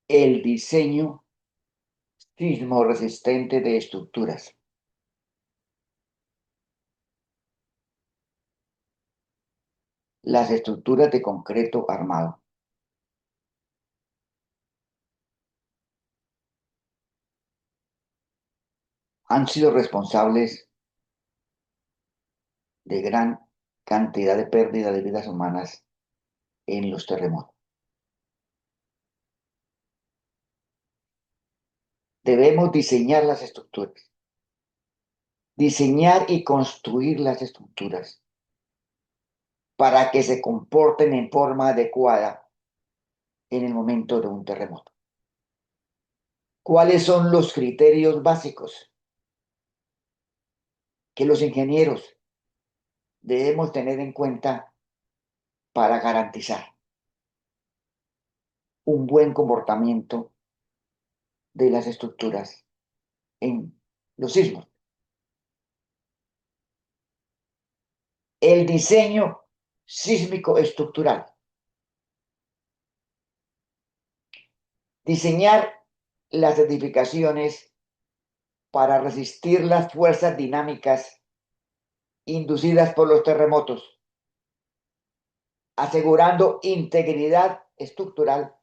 El diseño sismo resistente de estructuras. Las estructuras de concreto armado han sido responsables de gran cantidad de pérdida de vidas humanas en los terremotos. Debemos diseñar las estructuras, diseñar y construir las estructuras para que se comporten en forma adecuada en el momento de un terremoto. ¿Cuáles son los criterios básicos que los ingenieros debemos tener en cuenta para garantizar un buen comportamiento de las estructuras en los sismos? El diseño sísmico estructural. Diseñar las edificaciones para resistir las fuerzas dinámicas inducidas por los terremotos, asegurando integridad estructural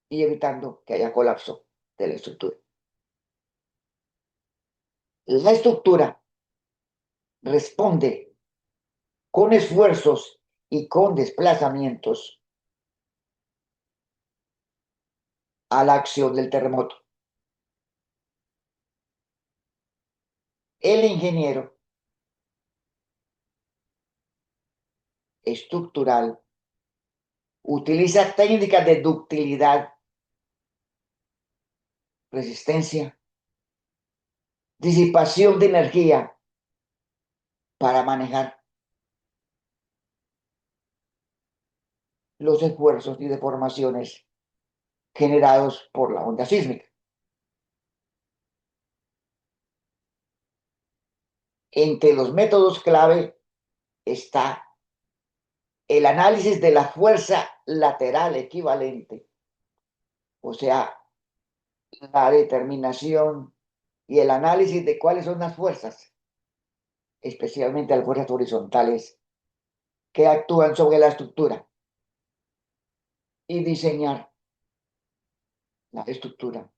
y evitando que haya colapso de la estructura. La estructura responde con esfuerzos y con desplazamientos a la acción del terremoto. El ingeniero estructural utiliza técnicas de ductilidad, resistencia, disipación de energía para manejar los esfuerzos y deformaciones generados por la onda sísmica. Entre los métodos clave está el análisis de la fuerza lateral equivalente, o sea, la determinación y el análisis de cuáles son las fuerzas, especialmente las fuerzas horizontales que actúan sobre la estructura, y diseñar la estructura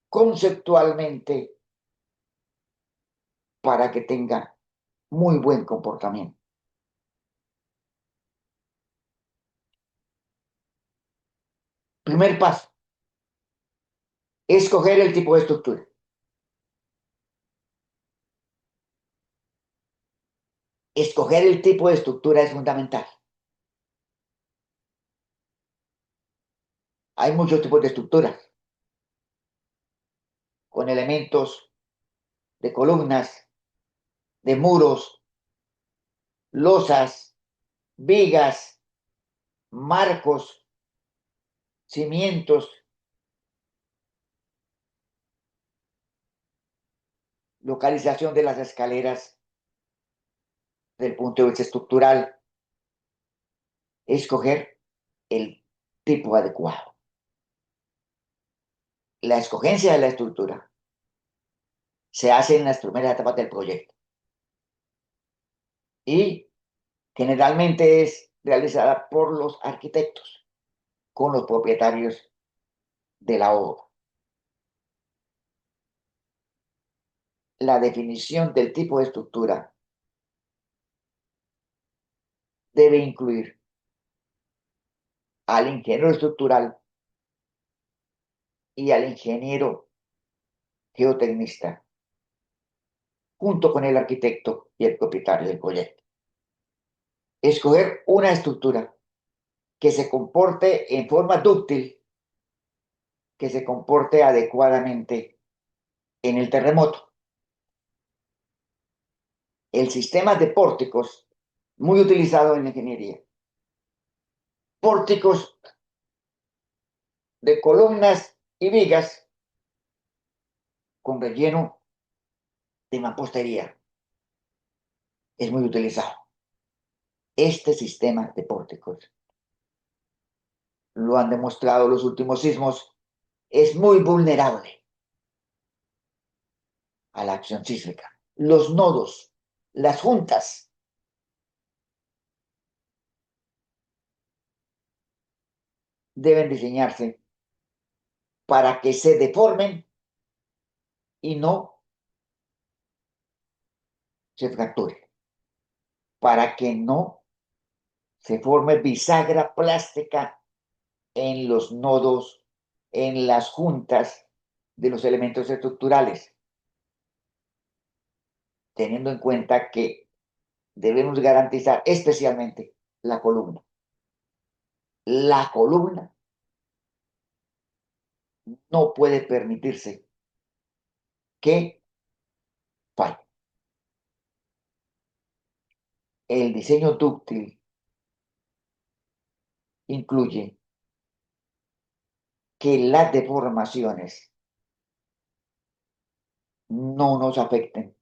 conceptualmente para que tenga muy buen comportamiento. Primer paso, escoger el tipo de estructura. Escoger el tipo de estructura es fundamental. Hay muchos tipos de estructuras, con elementos de columnas, de muros, losas, vigas, marcos, cimientos, localización de las escaleras del punto de vista estructural, escoger el tipo adecuado. La escogencia de la estructura se hace en las primeras etapas del proyecto y generalmente es realizada por los arquitectos con los propietarios de la obra. La definición del tipo de estructura debe incluir al ingeniero estructural y al ingeniero geotecnista, junto con el arquitecto y el propietario del proyecto. Escoger una estructura que se comporte en forma dúctil, que se comporte adecuadamente en el terremoto. El sistema de pórticos, muy utilizado en la ingeniería. Pórticos de columnas y vigas con relleno de mampostería. Es muy utilizado. Este sistema de pórticos, lo han demostrado los últimos sismos, es muy vulnerable a la acción sísmica. Los nodos, las juntas, deben diseñarse para que se deformen y no se fracturen, para que no se forme bisagra plástica en los nodos, en las juntas de los elementos estructurales, teniendo en cuenta que debemos garantizar especialmente la columna. La columna no puede permitirse que falle. El diseño dúctil incluye que las deformaciones no nos afecten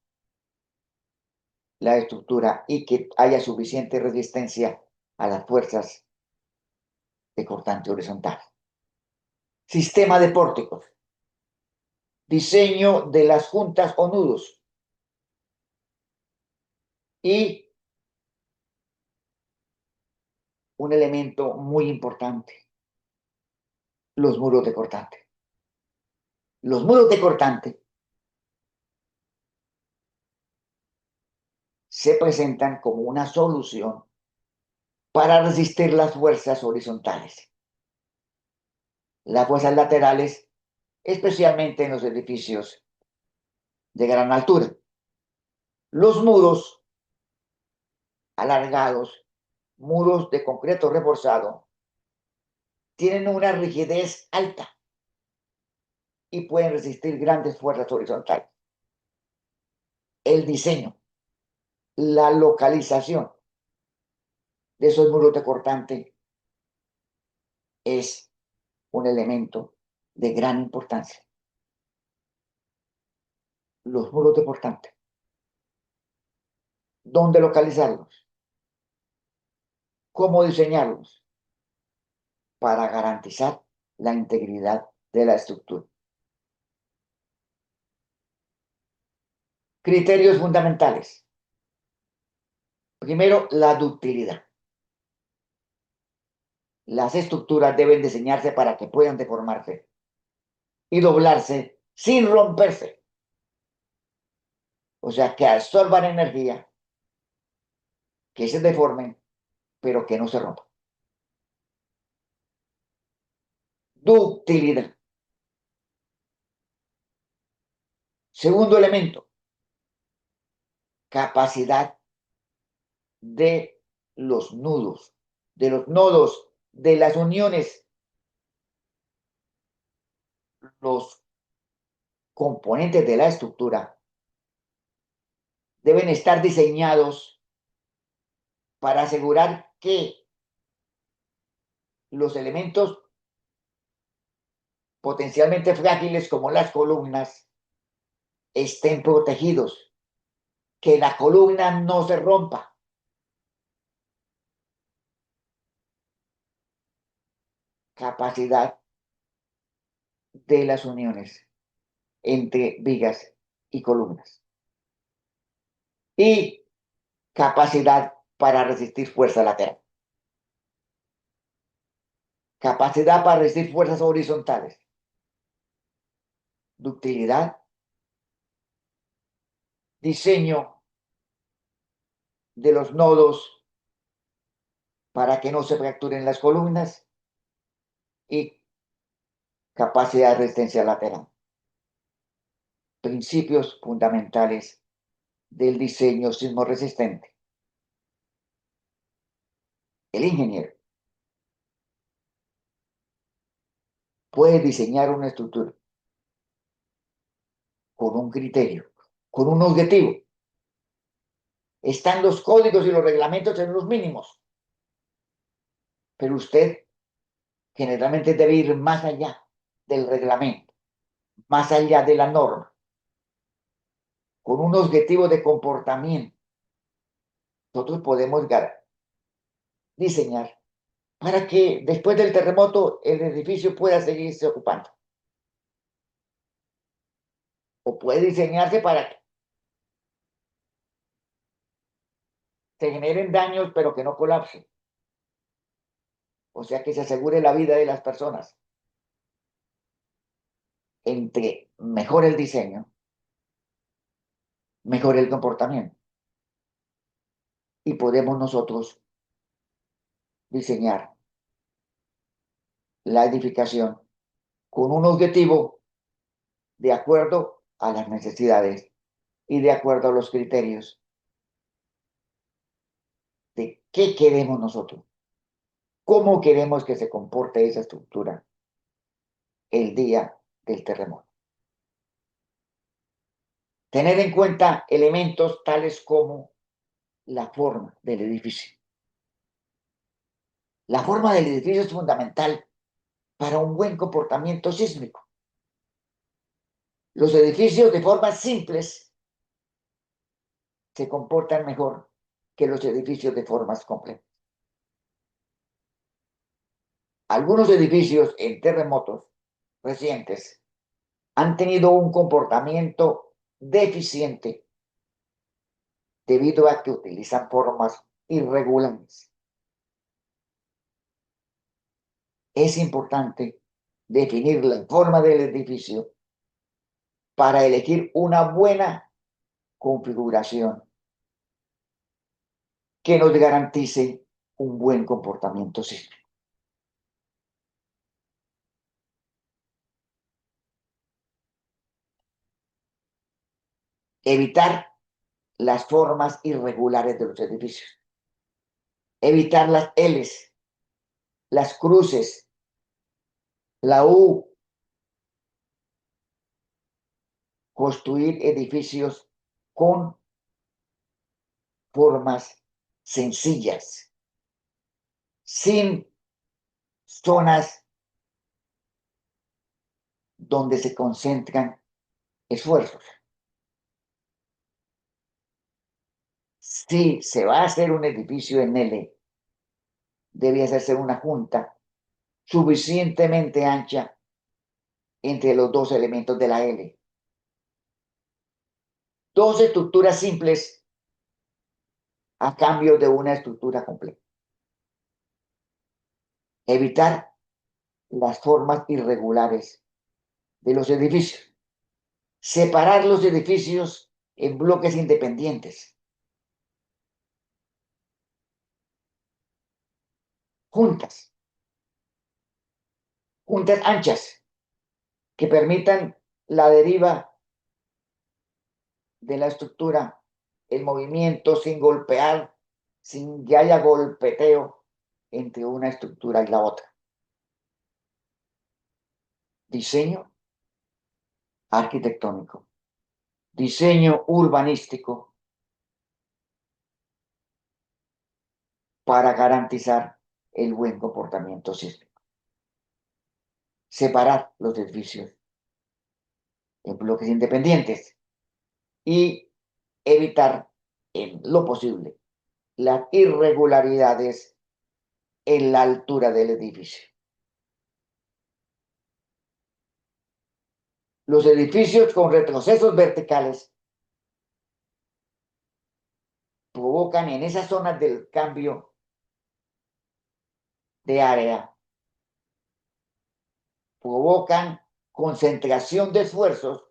la estructura y que haya suficiente resistencia a las fuerzas de cortante horizontal. Sistema de pórticos. Diseño de las juntas o nudos. Y un elemento muy importante, los muros de cortante. Los muros de cortante se presentan como una solución para resistir las fuerzas horizontales, las fuerzas laterales, especialmente en los edificios de gran altura. Los muros alargados, muros de concreto reforzado, tienen una rigidez alta y pueden resistir grandes fuerzas horizontales. El diseño, la localización de esos muros de cortante es un elemento de gran importancia. Los muros de cortante. ¿Dónde localizarlos? ¿Cómo diseñarlos? Para garantizar la integridad de la estructura. Criterios fundamentales. Primero, la ductilidad. Las estructuras deben diseñarse para que puedan deformarse y doblarse sin romperse. O sea, que absorban energía, que se deformen, pero que no se rompan. Ductilidad. Segundo elemento, capacidad de los nudos, de los nodos, de las uniones. Los componentes de la estructura deben estar diseñados para asegurar que los elementos potencialmente frágiles como las columnas estén protegidos, que la columna no se rompa. Capacidad de las uniones entre vigas y columnas. Y capacidad para resistir fuerza lateral. Capacidad para resistir fuerzas horizontales. Ductilidad. Diseño de los nodos para que no se fracturen las columnas y capacidad de resistencia lateral. Principios fundamentales del diseño sismorresistente. El ingeniero puede diseñar una estructura con un criterio, con un objetivo. Están los códigos y los reglamentos en los mínimos, pero usted generalmente debe ir más allá del reglamento, más allá de la norma, con un objetivo de comportamiento. Nosotros podemos diseñar para que después del terremoto el edificio pueda seguirse ocupando. O puede diseñarse para que se generen daños, pero que no colapse. O sea, que se asegure la vida de las personas. Entre mejor el diseño, mejor el comportamiento. Y podemos nosotros diseñar la edificación con un objetivo de acuerdo a las necesidades y de acuerdo a los criterios de qué queremos nosotros, cómo queremos que se comporte esa estructura el día del terremoto. Tener en cuenta elementos tales como la forma del edificio. La forma del edificio es fundamental para un buen comportamiento sísmico. Los edificios de formas simples se comportan mejor que los edificios de formas complejas. Algunos edificios en terremotos recientes han tenido un comportamiento deficiente debido a que utilizan formas irregulares. Es importante definir la forma del edificio para elegir una buena configuración que nos garantice un buen comportamiento sísmico. Evitar las formas irregulares de los edificios. Evitar las L's, las cruces, la U. Construir edificios con formas sencillas, sin zonas donde se concentran esfuerzos. Si se va a hacer un edificio en L, debe hacerse una junta suficientemente ancha entre los dos elementos de la L. Dos estructuras simples a cambio de una estructura completa. Evitar las formas irregulares de los edificios. Separar los edificios en bloques independientes. Juntas anchas que permitan la deriva de la estructura, el movimiento sin golpear, sin que haya golpeteo entre una estructura y la otra. Diseño arquitectónico, diseño urbanístico para garantizar el buen comportamiento sísmico. Separar los edificios en bloques independientes y evitar en lo posible las irregularidades en la altura del edificio. Los edificios con retrocesos verticales provocan en esas zonas del cambio de área, provocan concentración de esfuerzos,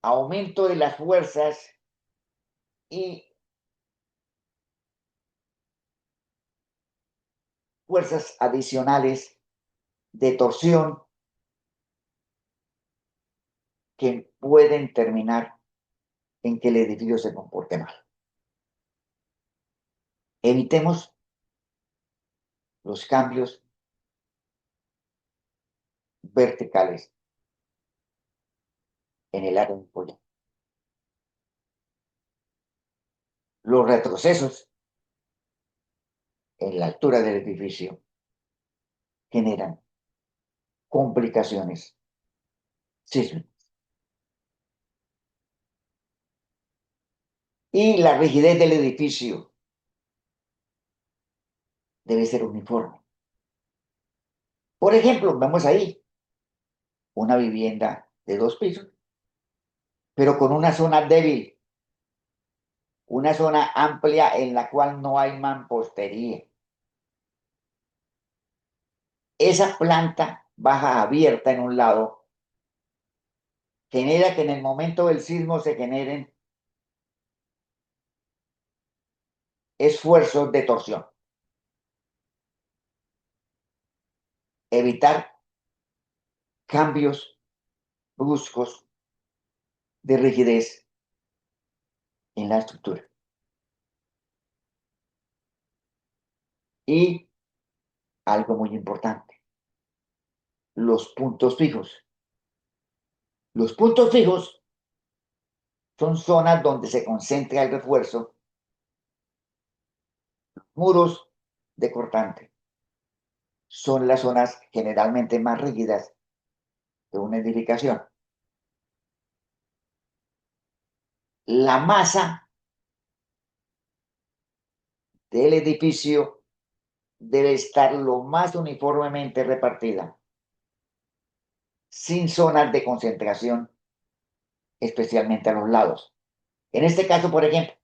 aumento de las fuerzas y fuerzas adicionales de torsión que pueden terminar en que el edificio se comporte mal. Evitemos los cambios verticales en el área de apoyo. Los retrocesos en la altura del edificio generan complicaciones sísmicas. Y la rigidez del edificio debe ser uniforme. Por ejemplo, vemos ahí una vivienda de 2 pisos, pero con una zona débil, una zona amplia en la cual no hay mampostería. Esa planta baja abierta en un lado genera que en el momento del sismo se generen esfuerzos de torsión. Evitar cambios bruscos de rigidez en la estructura. Y algo muy importante, los puntos fijos. Los puntos fijos son zonas donde se concentra el refuerzo, muros de cortante. Son las zonas generalmente más rígidas de una edificación. La masa del edificio debe estar lo más uniformemente repartida, sin zonas de concentración, especialmente a los lados. En este caso, por ejemplo,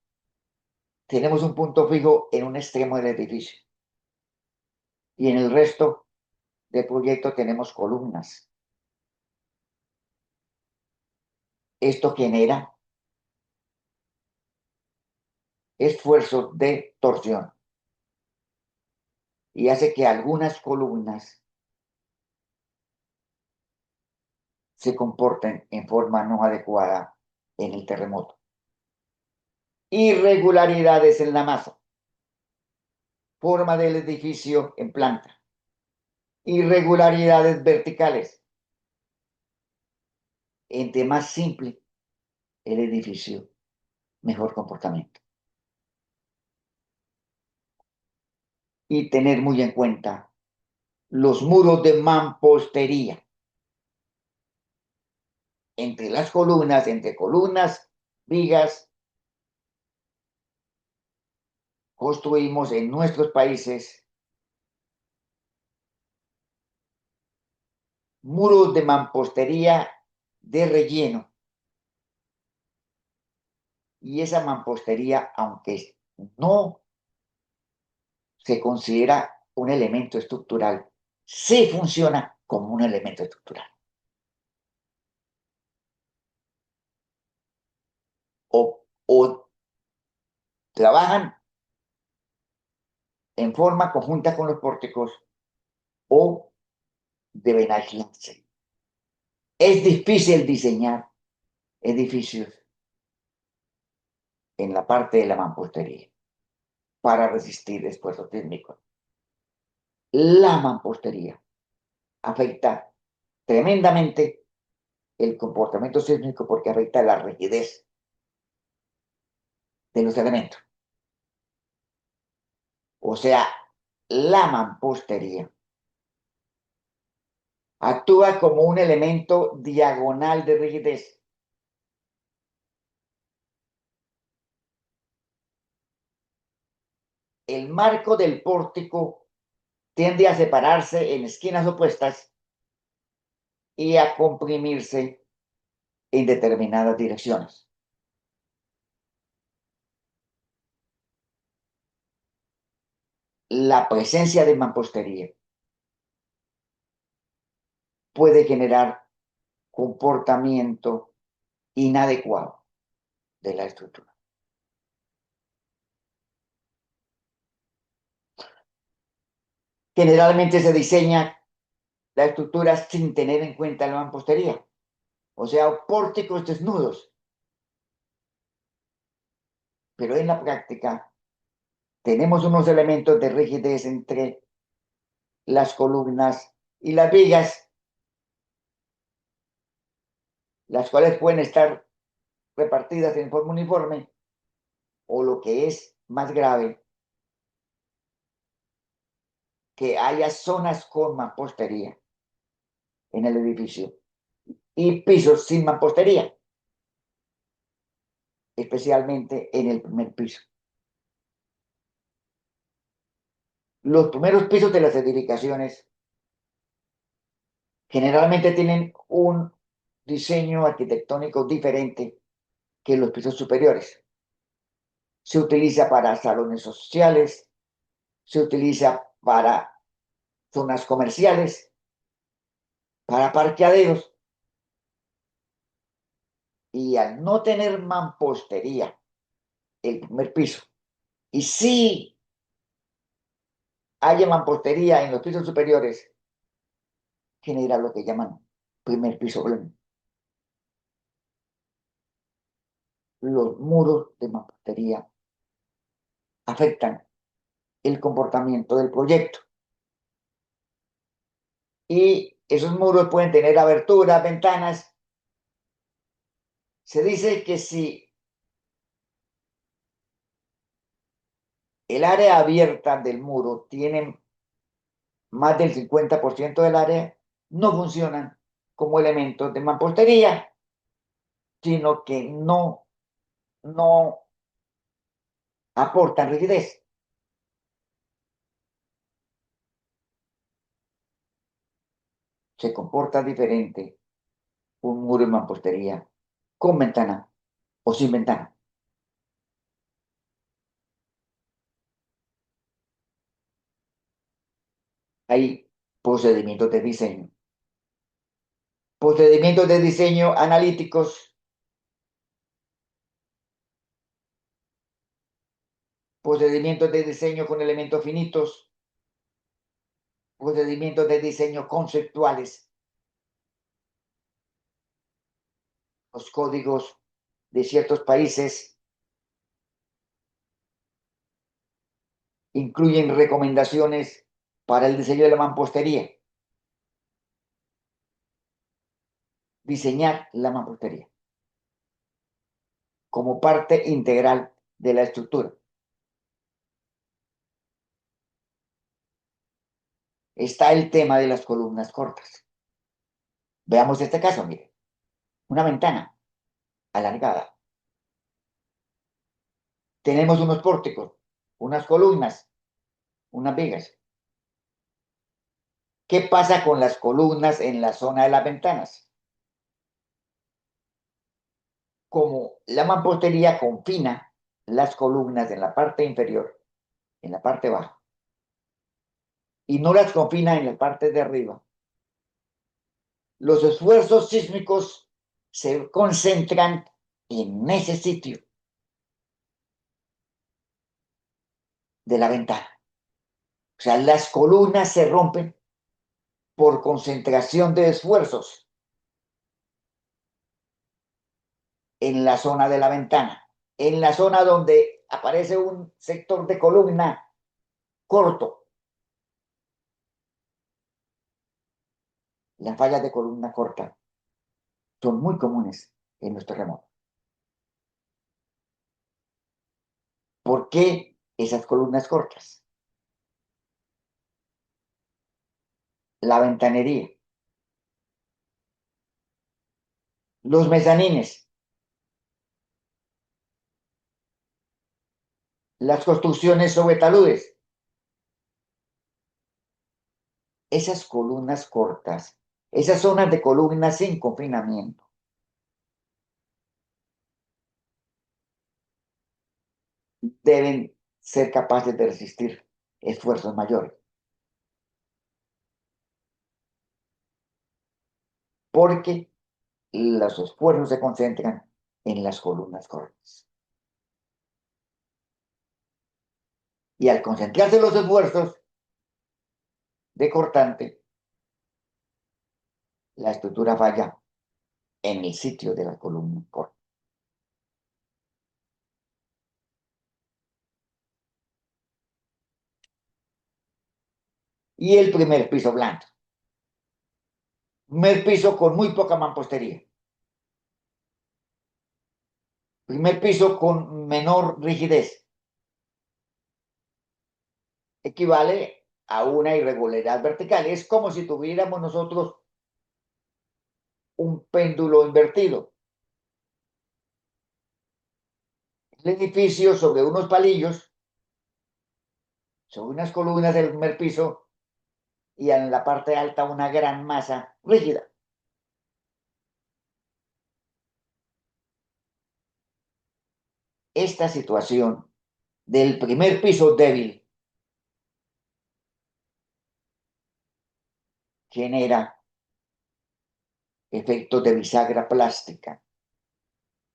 tenemos un punto fijo en un extremo del edificio y en el resto del proyecto tenemos columnas. Esto genera esfuerzos de torsión y hace que algunas columnas se comporten en forma no adecuada en el terremoto. Irregularidades en la masa, forma del edificio en planta, irregularidades verticales. Entre más simple el edificio, mejor comportamiento. Y tener muy en cuenta los muros de mampostería. Entre columnas, vigas, construimos en nuestros países muros de mampostería de relleno. Y esa mampostería, aunque no se considera un elemento estructural, sí funciona como un elemento estructural. O trabajan en forma conjunta con los pórticos o deben aislarse. Es difícil diseñar edificios en la parte de la mampostería para resistir esfuerzos sísmicos. La mampostería afecta tremendamente el comportamiento sísmico porque afecta la rigidez de los elementos. O sea, la mampostería actúa como un elemento diagonal de rigidez. El marco del pórtico tiende a separarse en esquinas opuestas y a comprimirse en determinadas direcciones. La presencia de mampostería puede generar comportamiento inadecuado de la estructura. Generalmente se diseña la estructura sin tener en cuenta la mampostería, o sea, pórticos desnudos. Pero en la práctica tenemos unos elementos de rigidez entre las columnas y las vigas, las cuales pueden estar repartidas en forma uniforme, o lo que es más grave, que haya zonas con mampostería en el edificio y pisos sin mampostería, especialmente en el primer piso. Los primeros pisos de las edificaciones generalmente tienen un diseño arquitectónico diferente que los pisos superiores. Se utiliza para salones sociales, se utiliza para zonas comerciales, para parqueaderos, y al no tener mampostería el primer piso, y sí haya mampostería en los pisos superiores, genera lo que llaman primer piso blando. Los muros de mampostería afectan el comportamiento del proyecto. Y esos muros pueden tener aberturas, ventanas. Se dice que si el área abierta del muro tiene más del 50% del área, no funcionan como elementos de mampostería, sino que no aportan rigidez. Se comporta diferente un muro de mampostería con ventana o sin ventana. Hay procedimientos de diseño. Procedimientos de diseño analíticos, procedimientos de diseño con elementos finitos, procedimientos de diseño conceptuales. Los códigos de ciertos países incluyen recomendaciones para el diseño de la mampostería. Diseñar la mampostería como parte integral de la estructura. Está el tema de las columnas cortas. Veamos este caso, mire. Una ventana alargada. Tenemos unos pórticos, unas columnas, unas vigas. ¿Qué pasa con las columnas en la zona de las ventanas? Como la mampostería confina las columnas en la parte inferior, en la parte baja, y no las confina en la parte de arriba, los esfuerzos sísmicos se concentran en ese sitio de la ventana. O sea, las columnas se rompen por concentración de esfuerzos en la zona de la ventana, en la zona donde aparece un sector de columna corto. Las fallas de columna corta son muy comunes en los terremotos. ¿Por qué esas columnas cortas? La ventanería, los mezanines, las construcciones sobre taludes. Esas columnas cortas, esas zonas de columnas sin confinamiento, deben ser capaces de resistir esfuerzos mayores, porque los esfuerzos se concentran en las columnas cortas. Y al concentrarse los esfuerzos de cortante, la estructura falla en el sitio de la columna corta. Y el primer piso blando. Primer piso con muy poca mampostería. Primer piso con menor rigidez. Equivale a una irregularidad vertical. Es como si tuviéramos nosotros un péndulo invertido. El edificio sobre unos palillos sobre unas columnas del primer piso y en la parte alta una gran masa rígida. Esta situación del primer piso débil genera efectos de bisagra plástica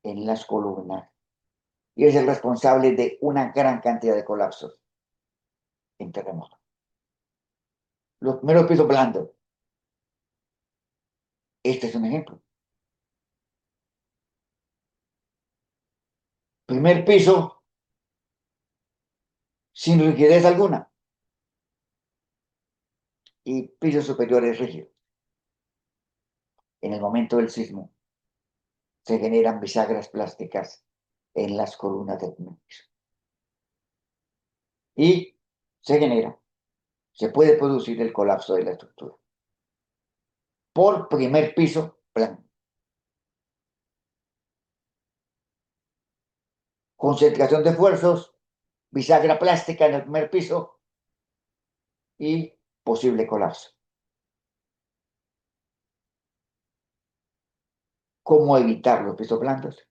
en las columnas y es el responsable de una gran cantidad de colapsos en terremotos. Los primeros pisos blandos, este es un ejemplo. Primer piso sin rigidez alguna y pisos superiores rígidos. En el momento del sismo se generan bisagras plásticas en las columnas del primer piso. Y se puede producir el colapso de la estructura por primer piso plano. Concentración de esfuerzos, bisagra plástica en el primer piso y posible colapso. ¿Cómo evitar los pisos blandos?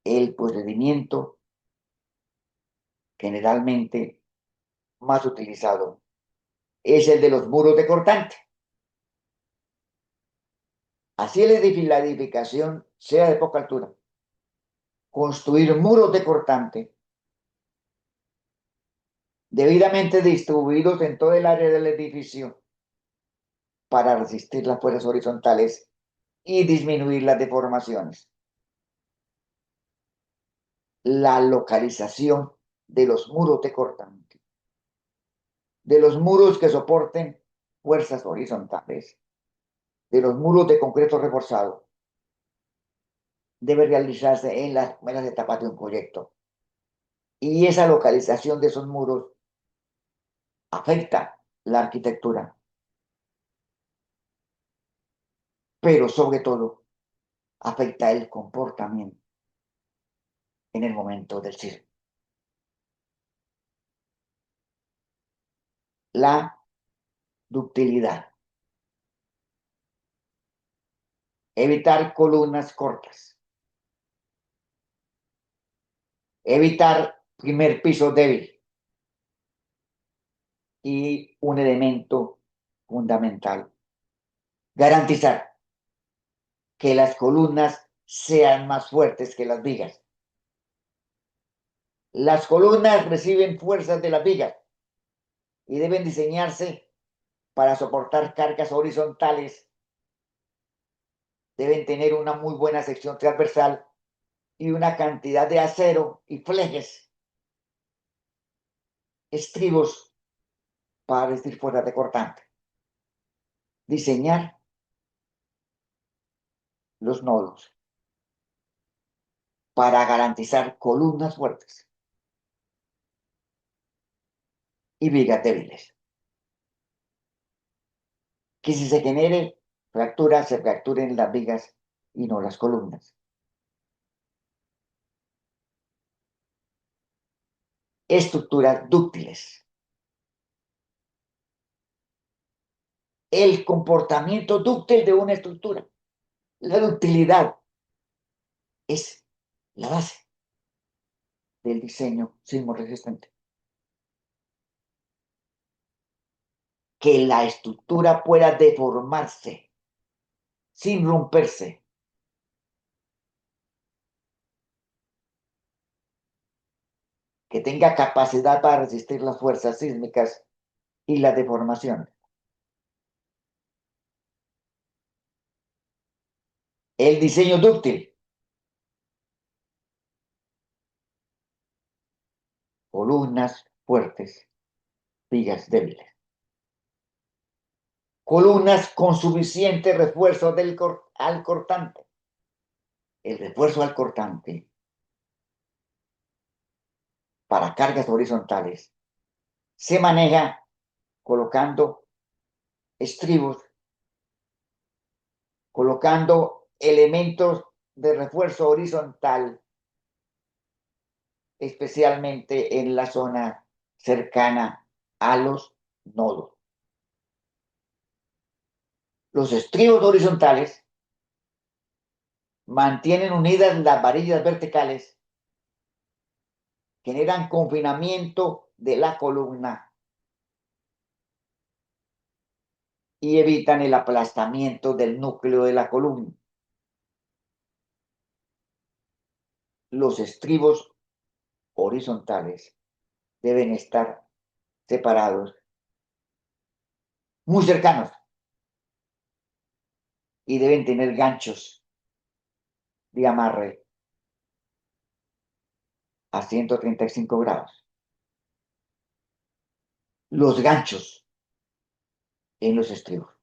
El procedimiento generalmente más utilizado es el de los muros de cortante. Así la edificación sea de poca altura. Construir muros de cortante debidamente distribuidos en todo el área del edificio para resistir las fuerzas horizontales y disminuir las deformaciones. La localización de los muros de cortante, de los muros que soporten fuerzas horizontales, de los muros de concreto reforzado, debe realizarse en las primeras etapas de un proyecto. Y esa localización de esos muros afecta la arquitectura, pero sobre todo afecta el comportamiento en el momento del sismo. La ductilidad. Evitar columnas cortas. Evitar primer piso débil. Y un elemento fundamental, garantizar que las columnas sean más fuertes que las vigas. Las columnas reciben fuerzas de las vigas y deben diseñarse para soportar cargas horizontales. Deben tener una muy buena sección transversal y una cantidad de acero y flejes, estribos para resistir fuerzas de cortante. Diseñar los nodos para garantizar columnas fuertes y vigas débiles. Que si se genere fractura, se fracturen las vigas y no las columnas. Estructuras dúctiles. El comportamiento dúctil de una estructura. La ductilidad es la base del diseño sismo resistente. Que la estructura pueda deformarse sin romperse. Que tenga capacidad para resistir las fuerzas sísmicas y la deformación. El diseño dúctil. Columnas fuertes, vigas débiles. Columnas con suficiente refuerzo al cortante. El refuerzo al cortante para cargas horizontales se maneja colocando estribos, colocando elementos de refuerzo horizontal especialmente en la zona cercana a los nodos. Los estribos horizontales mantienen unidas las varillas verticales, generan confinamiento de la columna y evitan el aplastamiento del núcleo de la columna. Los estribos horizontales deben estar separados, muy cercanos, y deben tener ganchos de amarre a 135 grados. Los ganchos en los estribos.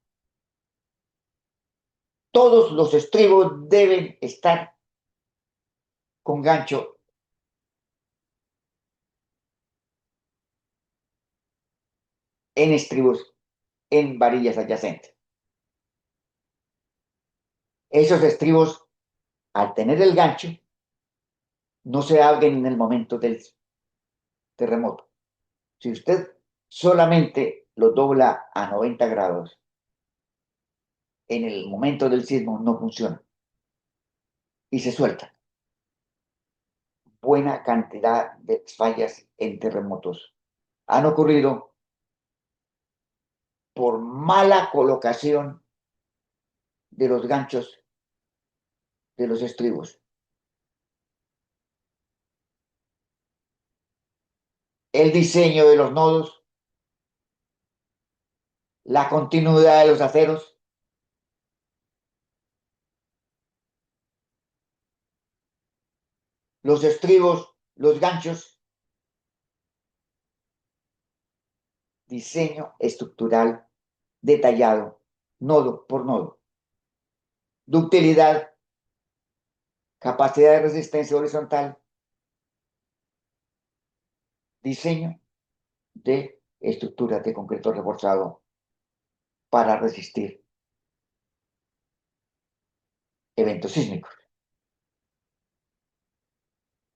Todos los estribos deben estar con gancho en estribos en varillas adyacentes. Esos estribos, al tener el gancho, no se abren en el momento del terremoto. Si usted solamente lo dobla a 90 grados, en el momento del sismo no funciona y se suelta. Buena cantidad de fallas en terremotos han ocurrido por mala colocación de los ganchos de los estribos. El diseño de los nodos, la continuidad de los aceros, los estribos, los ganchos, diseño estructural detallado, nodo por nodo, ductilidad, capacidad de resistencia horizontal, diseño de estructuras de concreto reforzado para resistir eventos sísmicos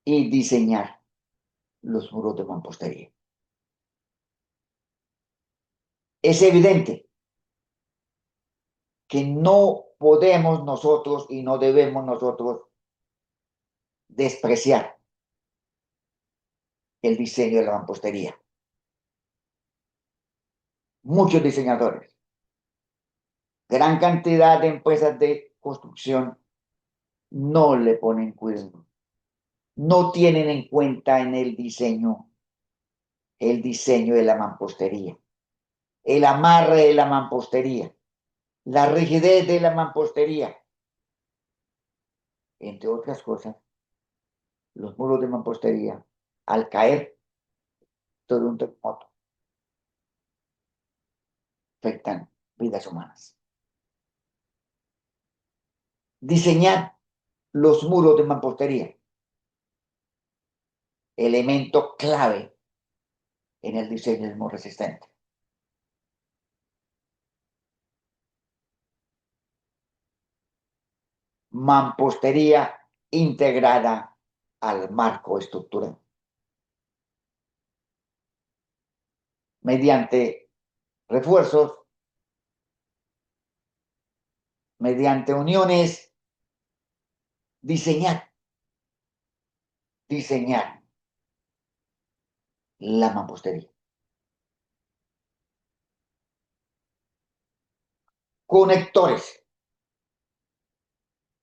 y diseñar los muros de mampostería. Es evidente que no podemos nosotros y no debemos nosotros despreciar el diseño de la mampostería. Muchos diseñadores, gran cantidad de empresas de construcción no le ponen cuidado, no tienen en cuenta en el diseño de la mampostería, el amarre de la mampostería, la rigidez de la mampostería, entre otras cosas. Los muros de mampostería, al caer todo un terremoto, afectan vidas humanas. Diseñar los muros de mampostería, elemento clave en el diseño del muro resistente. Mampostería integrada al marco estructural. Mediante refuerzos, mediante uniones, diseñar la mampostería. Conectores,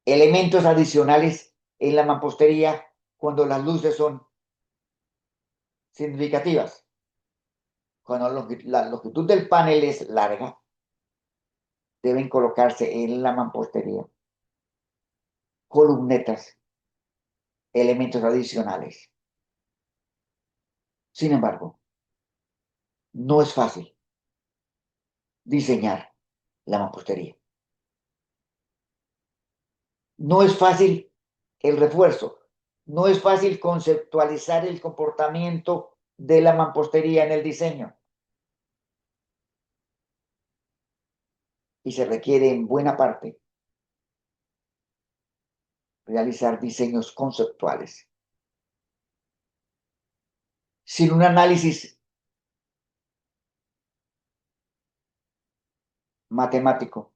elementos adicionales en la mampostería cuando las luces son significativas. Cuando la longitud del panel es larga, deben colocarse en la mampostería columnetas, elementos adicionales. Sin embargo, no es fácil diseñar la mampostería. No es fácil el refuerzo. No es fácil conceptualizar el comportamiento de la mampostería en el diseño. Y se requiere en buena parte realizar diseños conceptuales sin un análisis matemático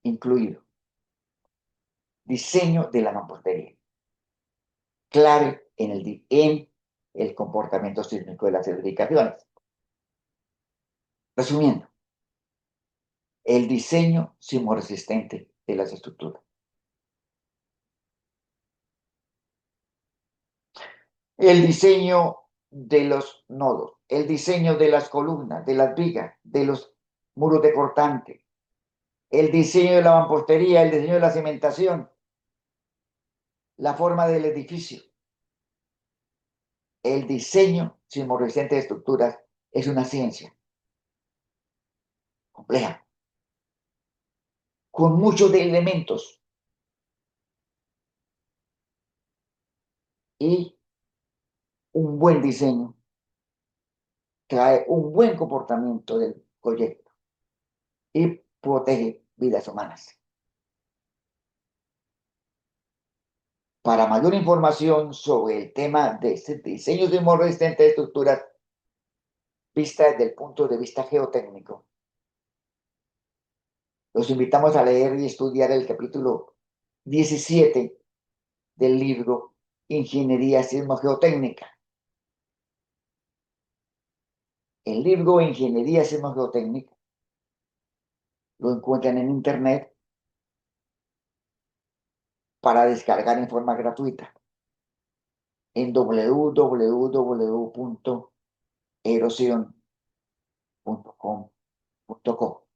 incluido. Diseño de la mampostería. Clave en el comportamiento sísmico de las edificaciones. Resumiendo, el diseño sismoresistente de las estructuras. El diseño de los nodos, el diseño de las columnas, de las vigas, de los muros de cortante, el diseño de la mampostería, el diseño de la cimentación, la forma del edificio. El diseño sismoresistente de estructuras es una ciencia compleja, con muchos de elementos y un buen diseño trae un buen comportamiento del proyecto y protege vidas humanas. Para mayor información sobre el tema de diseño sismoresistente de estructuras vista desde el punto de vista geotécnico, los invitamos a leer y estudiar el capítulo 17 del libro Ingeniería Sismogeotécnica. El libro Ingeniería Sismogeotécnica lo encuentran en internet para descargar en forma gratuita en www.erosion.com.co.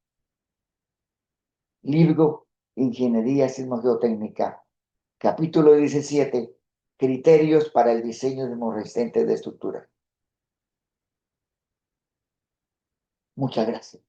Libro Ingeniería Sismogeotécnica, capítulo 17, criterios para el diseño sismoresistente de estructuras. Muchas gracias.